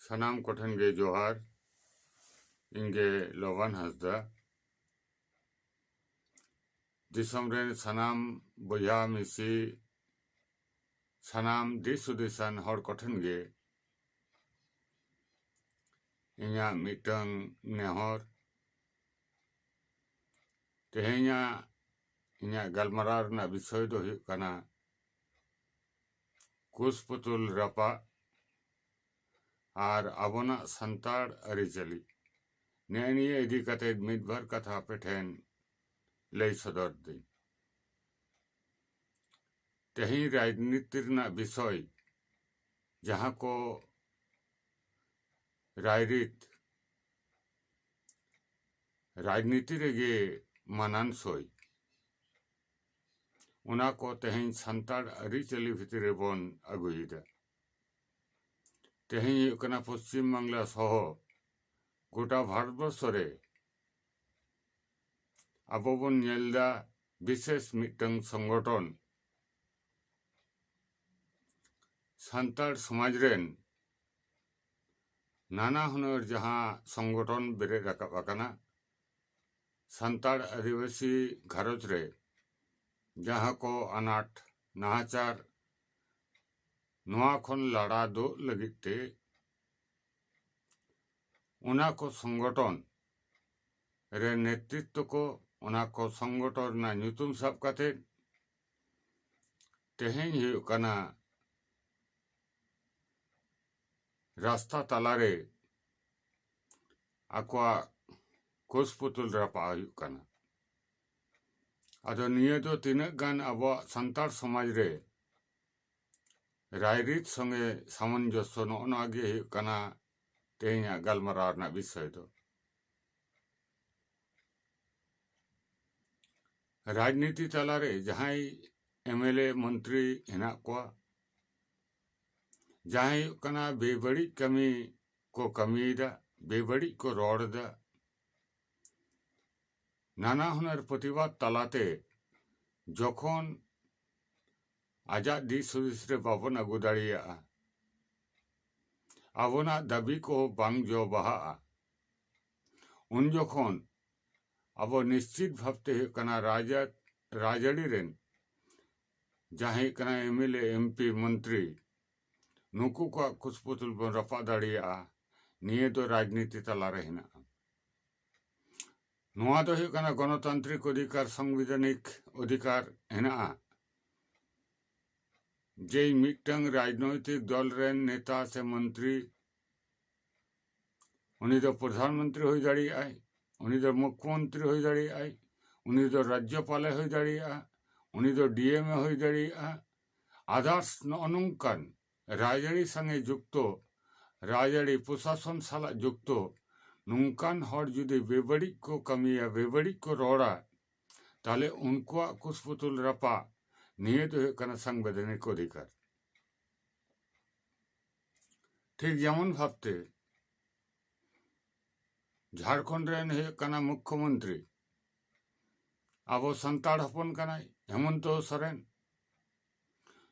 ᱥᱟᱱᱟᱢ ᱠᱚᱴᱷᱮᱱ ᱜᱮ ᱡᱚᱦᱟᱨ᱾ ᱤᱧᱜᱮ ᱞᱚᱵᱟᱱ ᱦᱟᱸᱥᱫᱟ᱾ ᱫᱤᱥᱚᱢ ᱨᱮᱱ ᱥᱟᱱᱟᱢ ᱵᱚᱭᱦᱟ ᱢᱤᱥᱤ ᱥᱟᱱᱟᱢ ᱫᱤᱥ ᱦᱩᱫᱤᱥᱟᱱ ᱦᱚᱲ ᱠᱚᱴᱷᱮᱱ ᱜᱮ ᱤᱧᱟᱹᱜ ᱢᱤᱫᱴᱟᱝ ᱱᱮᱦᱚᱨ, ᱛᱮᱦᱮᱧᱟᱜ ᱤᱧᱟᱹᱜ ᱜᱟᱞᱢᱟᱨᱟᱣ ᱨᱮᱱᱟᱜ ᱵᱤᱥᱚᱭ ᱫᱚ ᱦᱩᱭᱩᱜ ᱠᱟᱱᱟ ᱠᱩᱥ ᱯᱩᱛᱩᱞ ᱨᱟᱯᱟᱜ ᱟᱨ ᱟᱵᱚᱱᱟᱜ ᱥᱟᱱᱛᱟᱲ ᱟᱹᱨᱤᱪᱟᱹᱞᱤ᱾ ᱱᱮᱜᱼᱮ ᱱᱤᱭᱟᱹ ᱤᱫᱤ ᱠᱟᱛᱮᱫ ᱢᱤᱫᱵᱟᱨ ᱠᱟᱛᱷᱟ ᱟᱯᱮ ᱴᱷᱮᱱ ᱞᱟᱹᱭ ᱥᱚᱫᱚᱨ ᱫᱟᱹᱧ᱾ ᱛᱮᱦᱮᱧ ᱨᱟᱡᱽᱱᱤᱛᱤ ᱨᱮᱱᱟᱜ ᱵᱤᱥᱚᱭ ᱡᱟᱦᱟᱸ ᱠᱚ ᱨᱟᱭᱨᱤᱛ ᱨᱟᱡᱽᱱᱤᱛᱤ ᱨᱮᱜᱮ ᱢᱟᱱᱟᱱᱥᱚᱭ, ᱚᱱᱟ ᱠᱚ ᱛᱮᱦᱮᱧ ᱥᱟᱱᱛᱟᱲ ᱟᱹᱨᱤᱪᱟᱹᱞᱤ ᱵᱷᱤᱛᱨᱤ ᱨᱮᱵᱚᱱ ᱟᱹᱜᱩᱭᱮᱫᱟ᱾ ᱛᱮᱦᱮᱧ ᱦᱩᱭᱩᱜ ᱠᱟᱱᱟ ᱯᱚᱥᱪᱤᱢ ᱵᱟᱝᱞᱟ ᱥᱚᱦᱚ গোটা ভারতবর্ষ রে আবো বন ᱧᱮᱞᱫᱟ বিশেষ মিটং সংগঠন সান্তাড় সমাজ রেন নানা হুনার যাহা সংগঠন বেড়ে রাকাব আকানা সান্তাড় আদিবাসী ঘারজ রে যাহা কো আনাট নাহাচার নোয়া খন লড়া দো লगिते ᱚᱱᱟ ᱠᱚ ᱥᱚᱝᱜᱚᱴᱷᱚᱱ ᱨᱮ ᱱᱮᱛᱨᱤᱛᱛᱚ ᱠᱚ ᱚᱱᱟ ᱠᱚ ᱥᱚᱝᱜᱚᱴᱷᱚᱱ ᱨᱮᱱᱟᱜ ᱧᱩᱛᱩᱢ ᱥᱟᱵ ᱠᱟᱛᱮᱫ ᱛᱮᱦᱮᱧ ᱦᱩᱭᱩᱜ ᱠᱟᱱᱟ ᱨᱟᱥᱛᱟ ᱛᱟᱞᱟᱨᱮ ᱟᱠᱚᱣᱟᱜ ᱠᱩᱥ ᱯᱩᱛᱩᱞ ᱨᱟᱯᱟᱜ ᱦᱩᱭᱩᱜ ᱠᱟᱱᱟ᱾ ᱟᱫᱚ ᱱᱤᱭᱟᱹ ᱫᱚ ᱛᱤᱱᱟᱹᱜ ᱜᱟᱱ ᱟᱵᱚᱣᱟᱜ ᱥᱟᱱᱛᱟᱲ ᱥᱚᱢᱟᱡᱽ ᱨᱮ ᱨᱟᱭᱨᱤᱛ ᱥᱚᱸᱜᱮ ᱥᱟᱢᱚᱧᱡᱚᱥᱥᱚ ᱱᱚᱜᱼᱚ ᱱᱚᱣᱟ ᱜᱮ ᱦᱩᱭᱩᱜ ᱠᱟᱱᱟ ᱛᱮᱦᱮᱧᱟᱜ ᱜᱟᱞᱢᱟᱨᱟᱣ ᱨᱮᱱᱟᱜ ᱵᱤᱥᱚᱭ ᱫᱚ᱾ ᱨᱟᱡᱽᱱᱤᱛᱤ ᱛᱟᱞᱟᱨᱮ ᱡᱟᱦᱟᱸᱭ MLA ᱢᱚᱱᱛᱨᱤ ᱦᱮᱱᱟᱜ ᱠᱚᱣᱟ, ᱡᱟᱦᱟᱸᱭ ᱦᱩᱭᱩᱜ ᱠᱟᱱᱟ ᱵᱮᱵᱟᱹᱲᱤᱡ ᱠᱟᱹᱢᱤ ᱠᱚ ᱠᱟᱹᱢᱤᱭᱮᱫᱟ, ᱵᱮᱵᱟᱹᱲᱤᱡ ᱠᱚ ᱨᱚᱲᱫᱟ, নানা হুনার প্রতিবাদ তালাতে যখন আজাদ দিস হুদিস রে বাবন আগু দাঁড়িয়েগা, আবনার দাবি কো বাং জো বাহাগা, উন যখন আবো নিশ্চিত ভাবতে হুᱭᱩᱜ ᱠᱟᱱᱟ রাজআᱹᱨᱤ রেন ᱡᱟᱦᱟᱸᱭ ᱦᱩᱭᱩᱜ ᱠᱟᱱᱟ MLA MP ᱢᱚᱱᱛᱨᱤ ᱱᱩᱠᱩ ᱠᱚᱣᱟᱜ ᱠᱩᱥᱯᱩᱛᱩᱞ ᱵᱚᱱ ᱨᱟᱯᱟᱜ ᱫᱟᱲᱮᱭᱟᱜᱼᱟ, ᱱᱤᱭᱟᱹ ᱫᱚ ᱨᱟᱡᱽᱱᱤᱛᱤ ᱛᱟᱞᱟᱨᱮ ᱦᱮᱱᱟᱜᱼᱟ᱾ ᱱᱚᱣᱟ ᱫᱚ ᱦᱩᱭᱩᱜ ᱠᱟᱱᱟ ᱜᱚণতান্ত্রিক অধিকার, সাংবিধানিক অধিকার হেনাᱜᱼᱟ যে মিদটাং রাজনৈতিক দল রেন নেতা সে মন্ত্রী উনি তো প্রধানমন্ত্রী হয়ে দাঁড়িয়েআই, উনি তো মুখ্যমন্ত্রী হয়ে দাঁড়িয়েআই, উনি তো রাজ্যপালে হয়ে দাঁড়িয়েআ, উনি তো DMA হয়ে দাঁড়িয়েআ, আদার্স ননংকান রাজআᱹᱨᱤ সঙ্গে যুক্ত রাজআᱹᱨᱤ প্রশাসন সালা যুক্ত ᱱᱚᱝᱠᱟᱱ ᱦᱚᱲ ᱡᱩᱫᱤ ᱵᱮᱵᱟᱹᱲᱤᱡ ᱠᱚ ᱠᱟᱹᱢᱤᱭᱟ, ᱵᱮᱵᱟᱹᱲᱤᱡ ᱠᱚ ᱨᱚᱲᱟ, ᱛᱟᱦᱞᱮ ᱩᱱᱠᱩᱣᱟᱜ ᱠᱩᱥᱯᱩᱛᱩᱞ ᱨᱟᱯᱟᱜ ᱱᱤᱭᱟᱹ ᱫᱚ ᱦᱩᱭᱩᱜ ᱠᱟᱱᱟ সাংবিধানিক অধিকার। ঠিক যেমন ভাবতে ঝাড়খণ্ড রেন হুᱭᱩᱜ ᱠᱟᱱᱟ মুখ্যমন্ত্রী আবো সান্তাড় হপন কানাই হেমন্ত সোরেন,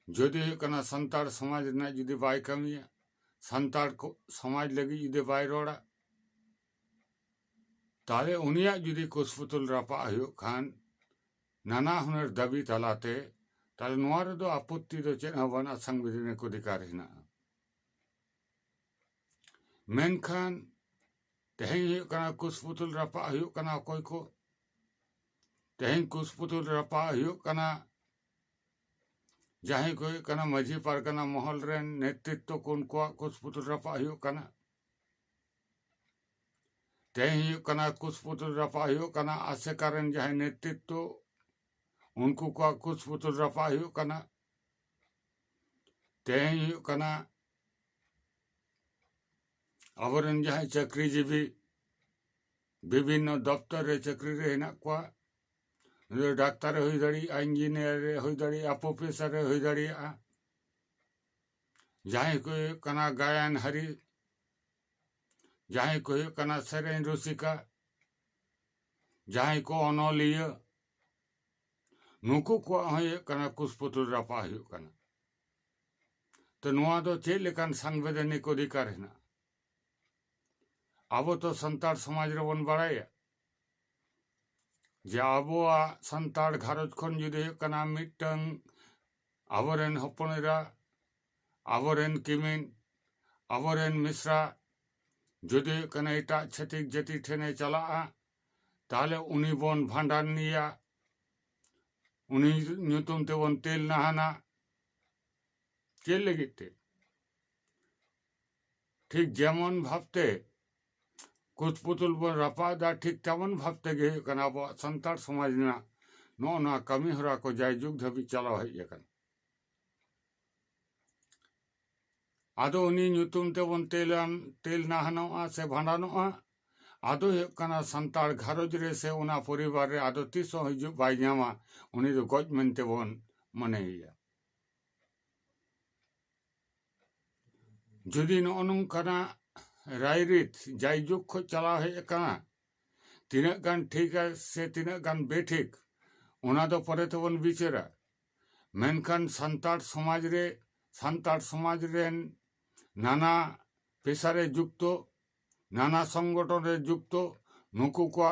যদি হুᱭᱩᱜ ᱠᱟᱱᱟ সান্তাড় সমাজ ᱨᱮᱱᱟᱜ যদি বাই কামিয়া, সান্তাড় সমাজ লাগি যদি বাই রোড়া, তাহলে উনিয়াᱜ যদি কুসপুতুল রাপাᱜ হুᱭᱩᱜ ᱠᱷᱟᱱ নানা হুনার দাবি তালাতে, তাহলে নোয়া রেᱫᱚ আপত্তি ᱫᱚ ᱪᱮᱫ ᱦᱚᱸ ᱵᱟᱹᱱᱩᱜᱼᱟ, সাংবিধানিক অধিকার হেনাᱜᱼᱟ। ᱢᱮᱱᱠᱷᱟᱱ ᱛᱮᱦᱮᱧ ᱦᱩᱭᱩᱜ ᱠᱟᱱᱟ ᱠᱩᱥᱯᱩᱛᱩᱞ ᱨᱟᱯᱟᱜ ᱦᱩᱭᱩᱜ ᱠᱟᱱᱟ ᱚᱠᱚᱭ ᱠᱚ? ᱛᱮᱦᱮᱧ ᱠᱩᱥᱯᱩᱛᱩᱞ ᱨᱟᱯᱟᱜ ᱦᱩᱭᱩᱜ ᱠᱟᱱᱟ ᱡᱟᱦᱟᱸᱭ ᱠᱚ ᱦᱩᱭᱩᱜ ᱠᱟᱱᱟ ᱢᱟᱹᱡᱷᱤ ᱯᱟᱨᱜᱟᱱᱟ ᱢᱚᱦᱚᱞ ᱨᱮᱱ ᱱᱮᱛᱨᱤᱛᱛᱚ ᱠᱚ ᱩᱱᱠᱩᱣᱟᱜ ᱠᱩᱥᱯᱩᱛᱩᱞ ᱨᱟᱯᱟᱜ ᱦᱩᱭᱩᱜ ᱠᱟᱱᱟ। ᱛᱮᱦᱮᱧ ᱦᱩᱭᱩᱜ ᱠᱟᱱᱟ ᱠᱩᱥᱯᱩᱛᱩᱞ ᱨᱟᱯᱟᱜ ᱦᱩᱭᱩᱜ ᱠᱟᱱᱟ ᱟᱥᱮᱠᱟ ᱨᱮᱱ ᱡᱟᱦᱟᱸᱭ ᱱᱮᱛᱨᱤᱛᱛᱚ ᱩᱱᱠᱩ ᱠᱚᱣᱟᱜ ᱠᱩᱥᱯᱩᱛᱩᱞ ᱨᱟᱯᱟᱜ ᱦᱩᱭᱩᱜ ᱠᱟᱱᱟ। ᱛᱮᱦᱮᱧ ᱦᱩᱭᱩᱜ ᱠᱟᱱᱟ ᱟᱵᱚᱨᱮᱱ ᱡᱟᱦᱟᱸᱭ ᱪᱟᱹᱠᱨᱤᱡীᱵী ᱵᱤᱵᱷᱤᱱᱱᱚ ᱫᱚᱯᱛᱚᱨ ᱨᱮ ᱪᱟᱹᱠᱨᱤ ᱨᱮ ᱦᱮᱱᱟᱜ ᱠᱚᱣᱟ, ᱰᱟক্তার ᱦᱩᱭ ᱫᱟᱲᱮᱭᱟᱜᱼᱟ, ᱤᱧᱡᱤᱱᱤᱭᱟর ᱦᱩᱭ ᱫᱟᱲᱮᱭᱟᱜᱼᱟ, ᱯᱨᱚফᱮᱥᱟর ᱦᱩᱭ ᱫᱟᱲᱮᱭᱟᱜᱼᱟ, ᱡᱟᱦᱟᱸᱭ ᱠᱚ ᱦᱩᱭᱩᱜ ᱠᱟᱱᱟ ᱜᱟᱭᱟᱱ ᱦᱟᱹᱨᱤ, ᱡᱟᱦᱟᱸᱭ ᱠᱚ ᱦᱩᱭᱩᱜ ᱠᱟᱱᱟ ᱥᱮᱨᱮᱧ ᱨᱩᱥᱤᱠᱟ, ᱡᱟᱦᱟᱸᱭ ᱠᱚ ᱚᱱᱚᱞᱤᱭᱟᱹ, ᱱᱩᱠᱩ ᱠᱚᱣᱟᱜ ᱦᱚᱸ ᱦᱩᱭᱩᱜ ᱠᱟᱱᱟ ᱠᱩᱥᱯᱩᱛᱩᱞ ᱨᱟᱯᱟᱜ ᱦᱩᱭᱩᱜ ᱠᱟᱱᱟ। ᱛᱚ ᱱᱚᱣᱟ ᱫᱚ ᱪᱮᱫ ᱞᱮᱠᱟᱱ ᱥᱟংবিধানিক অধিকার হেনাᱜᱼᱟ? आबो तो संताड़ समाज रे बन बाड़ाया जे आबोआ संताड़ घारज खन जुदि हुयुग कना मिदटांग आबोरेन हपनेरा आबोरेन किमिन आबोरेन मिश्रा जुदि हुयुग कना एटाग छातिक जाति ठेने चलाआ ताहले उनी बन भांडानिया उनी ᱧᱩᱛᱩᱢ तेबन तेल नाहाना चेल लगित ते ठीक जेमन भावते कुछ पुतुल बन रपादा ठीक तेमन भावते गे हुयुग कना आबो संताड़ समाज ना नोना कमी हरा को जाय जुग धाबी चलाव हेज अकन आदो उनी ᱧᱩᱛᱩᱢ तेबन तेल नाहानोआ से भांडानोआ आदो हुयुग कना संताड़ घारज रे से उना परिवार रे आदो तीसो हिजुग बाय ᱧᱟᱢᱟ उनी दो गज मेनते बन मनेया जुदी नोनोंकाना रायरित जायजुग खो चलाव हेज अकना तीना गान ठीक है से तीना गान बेठिक उना दो परे तबन बिचारा मेनखान संताड़ समाज रेन नाना पेशारे जुक्तो नाना संगठन रे जुक्तो नुकु को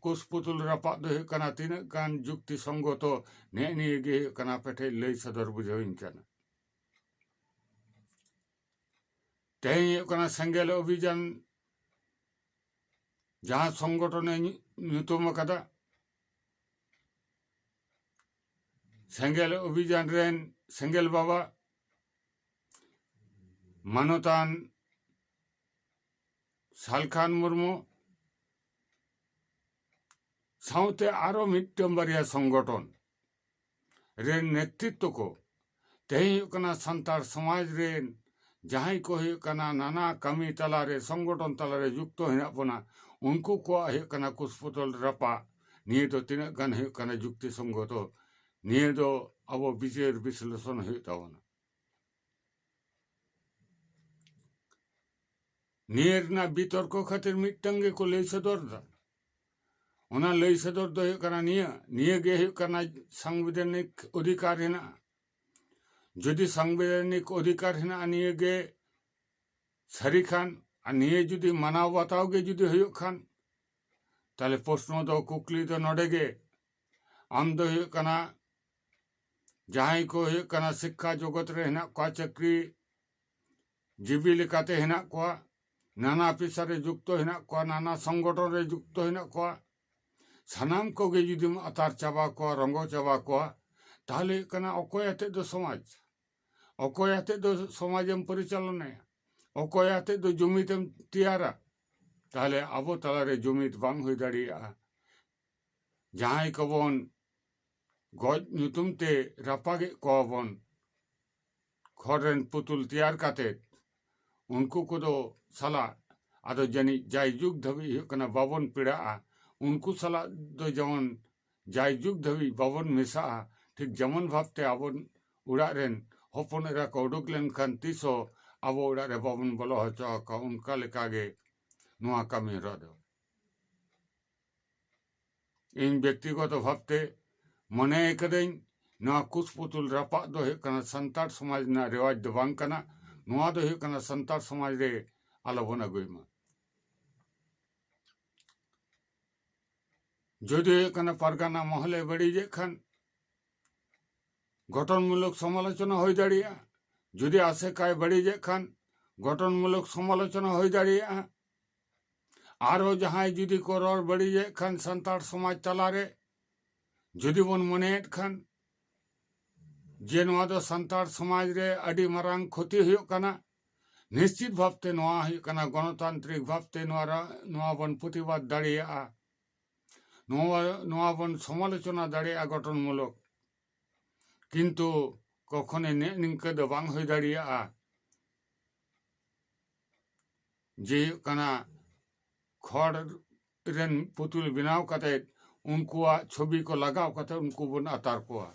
कुसपुतुल रपा दो हुयुग कना तीना गान जुक्ति संगतो नेनिए गे हुयुग कना पेठे लई सदर बुझाविन कना तेहें हुयुग कना सेंगेल अभियान जहाँ संगठने ᱧᱩᱛᱩᱢ अकादा सेंगेल अभियान रेन सेंगेल बाबा मानोतान सालखान मुर्मू साउते आरो मिदटांग बारिया संगठन रे नेतृत्व को तेहें हुयुग कना संताड़ समाज रेन जहां को हुयुग कना नाना कमी तलारे संगठन तलारे जुक्तो हेना बना उनको को हुयुग कना कुसपुतुल रपा निये दो तीना गान हुयुग कना जुक्ति संगतो निये दो अबो विचार विश्लेषण हुयुग ताबोना निये रना बितर्क खातिर मिदटांग गे को लई सदर दा उना लई सदर दो हुयुग कना निये गे हुयुग कना संवैधानिक अधिकार हेना जुदी संवैधानिक अधिकार हेना निये गे सारी खान निये जुदी मानाव बाताव गे जुदी हुयुग खान ताले प्रश्न दो कुकली दो नोडे गे आम दो हुयुग कना जहां को हुयुग कना शिक्षा जगत रे हेना को चाकरी जीवी लेकाते हेना को नाना पेशारे जुक्तो हेना को नाना संगठन रे जुक्तो हेना को सानाम को गे जुदी अतार चाबा को रंगो चाबा को ताहले कना अकोय आते दो समाज अकोय आते दो समाजम परिचालनाया अकोय आते दो जुमितम तियारा ताहले आबो तलारे जुमित बांग हुई दाड़िया जहां कबन गज ᱧᱩᱛᱩᱢ ते रपागे कोबन खरेन पुतुल तैयार काते उनको को दो सला आदो जनी जाय जुग धबी हुयुग कना बाबन पीड़ा उनको सला दो जमन जाय जुग धबी बाबन मेसा ठीक जमन भावते आबन उड़ा रेन हपन एरा को उडुक लेनखान तीसो आबो उड़ा रे बाबन बोलो हचो का उनका लेकागे नुआ कमी रदो इन व्यक्तिगत भावते मने कदें नुआ कुसपुतुल रपा दो हुयुग कना संताड़ समाज ना रिवाज दो बांग कना नुआ दो हुयुग कना संताड़ समाज रे आलो बन अगुयमा जुदी हुयुग कना परगना महले बड़ी जे खान गठनमूलक समालोचना हो दाड़िया जुदी आसे काय बड़ी जे खान गठनमूलक समालोचना हो दाड़िया आरो जहां जुदी को रर बड़ी जे खान संताड़ समाज तलारे जुदी बन मनेत खान जे नुआ दो संताड़ समाज रे अडी मरांग क्षति हुयुग कना निश्चित भावते नुआ हुयुग कना गणतांत्रिक भावते नुआ बन प्रतिबाद दाड़िया नुआ बन समालोचना दाड़िया गठनमूलक किंतु कखने निंका दो बांग हुई दाड़िया जे हुयुग कना खड़ रेन पुतुल बनाव काते उनकुआ छवि को लगाव काते उनको बन अतार कोआ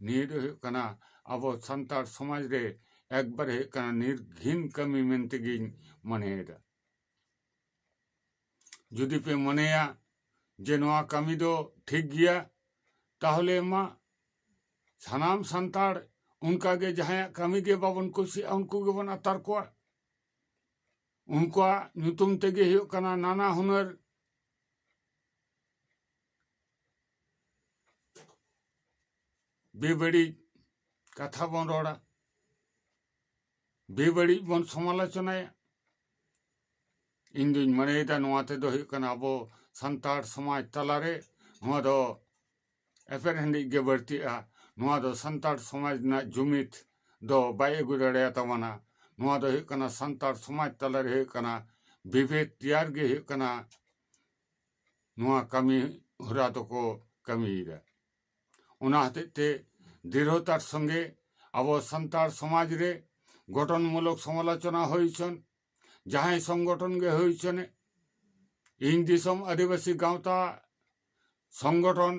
निये दो हुयुग कना आबो संताड़ समाज रे एक बार हुयुग कना निर्घिन कमी मेनते गिन मनेदा जुदी पे मनेया जे नुआ कमी दो ठीक गिया ताहले मा सानाम संताड़ उनका गे जहां कमी गे बाबन कुछ उनको गे बन अतार कोआ उनकुआग ᱧᱩᱛᱩᱢ तेगे हुयुग कना नाना हुनर बेबाड़ी कथा बन रोड़ा बेबाड़ी बन समालोचनाया इन दुñ मनेदा नोआ ते दो हुयुग कना अबो संतार समाज तलारे नोआ दो एफर हंडी गे बर्तिया नोआ दो संतार समाज ना जुमित दो बाय अगु दाड़ेया तबना नोआ दो हुयुग कना संतार समाज तलारे हुयुग कना विभेद तैयार गे हुयुग कना नोआ कमी हुरा तो को कमीदा उना हतेते दृढ़तार संगे अब संतार समाज रे गठनमूलक समालोचना होइछन जहां संगठन गे होइछने इन दिसम आदिवासी गांवता संगठन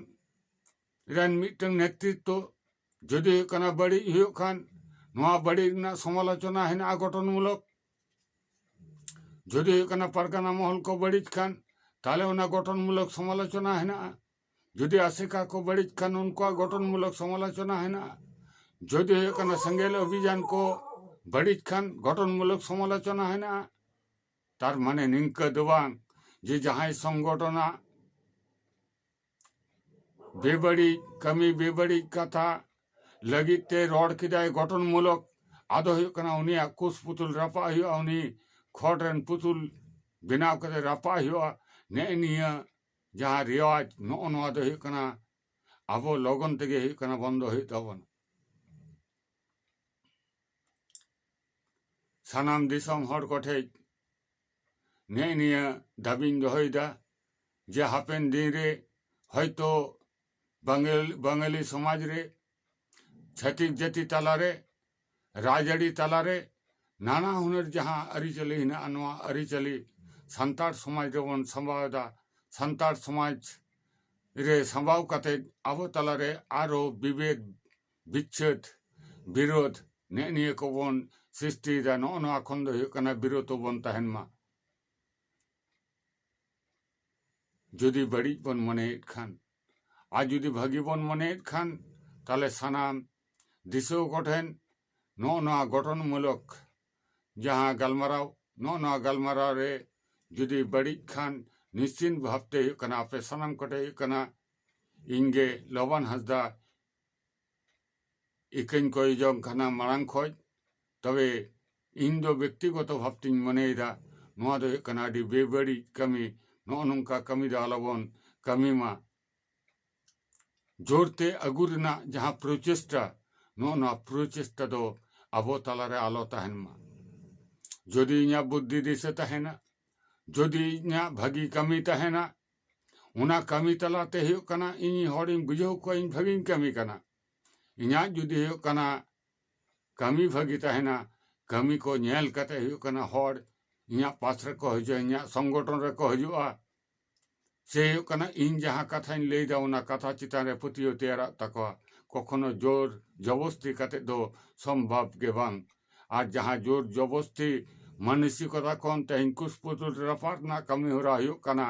रेन मिटन नेतृत्व जदि कना बड़ी हुयुग खान नोआ बड़ी ना समालोचना हेना गठनमूलक जदि कना परगना महल को बड़ी खान ताले उना गठनमूलक समालोचना हेना जदि आशिका को बड़ी खान उनको गठनमूलक समालोचना हेना जदि कना संगेल अभियान को बड़ी खान गठनमूलक समालोचना हेना तार माने निंका दबांग जे जहां संगठना बेबड़ी कमी बेबड़ी कथा लगिते रोड किदाय गठनमूलक आदो हुयुग कना उनिया कुस पुतुल रपा हुयुगा उनी खोटरेन पुतुल बनाव कते रपा हुयुगा ने निया जहां रिवाज नो नोआ दो हुयुग कना अबो लगन तेगे हुयुग कना बंद हुयुग ताबोन सानाम दिसम हर कोठे ने निया दाबिन दोहैदा जे हापेन दिन रे हयतो बांगाली समाज रे छत्तीस जाति तलारे राजड़ी तलारे नाना हुनर जहां अरिचली हिना नोआ अरिचली संतार समाज रेबन संभावदा संतार समाज रे संभाव कते आबो तलारे आरो विभेद विच्छेद विरोध ने निये को बन सृष्टि दा नो खन दो हुयुग कना विरोध बन तहन मा जदि बड़ी बन मनेत खान आज जदि भागी बन मनेत खान ताले सानाम दिसो गठन नो गठनमूलक जहां गलमाराव नो गलमाराव रे जदि बड़ी खान निश्चिंत भावते हुयुग कना आपे सानाम कोटे हुयुग कना इंगे लबन हांसदा इकन कोई जंग खाना मारांग खोज तबे इन दो व्यक्तिगत भावतिन मनेदा नोआ दो हुयुग कना आदि बेबड़ी कमी नो नोंका कमी दा आलोबन कमी मा जोरते अगुरना जहां प्रचेष्टा नो प्रचेष्टा दो अबो तलारे आलो तहन मा जदि इन्या बुद्धि दिसे तहेना जदि इन्या भागी कमी तहेना उना कमी तलाते हुयुग कना इनी हॉडिंग बुझाव को इन भागी कमी कना इन्या जुदि हुयुग कना कमी भागी तहेना कमी को नेल कते हुयुग कना हॉड इन्या पासरे को हजो इन्या संगठन रे को हजुआ से हुयुग कना इन जहां कथा इन लेदा उना कथा चितान रे पुतियो तेरा तकवा कखनो जोर जबरदस्ती कते दो संभव के बांग आज जहां जोर जबरदस्ती मानसिकता कोन तहिन कुछ पुतुल रपार ना कमी हो रहा हुयुग कना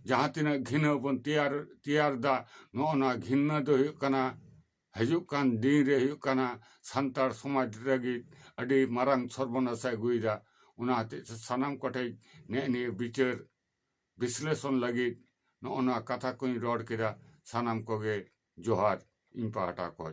जहां तिना घिना बन तैयार दा नो घिना दो हुयुग कना हजुग कान दिन रे हुयुग कना संतार समाज लगी अडी मारांग सर्वनाशा गुइदा उना हते सानाम कोठे ने विचार विश्लेषण लगी नो कथा को रोड केदा सानाम कोगे जोहार इन पाटा को।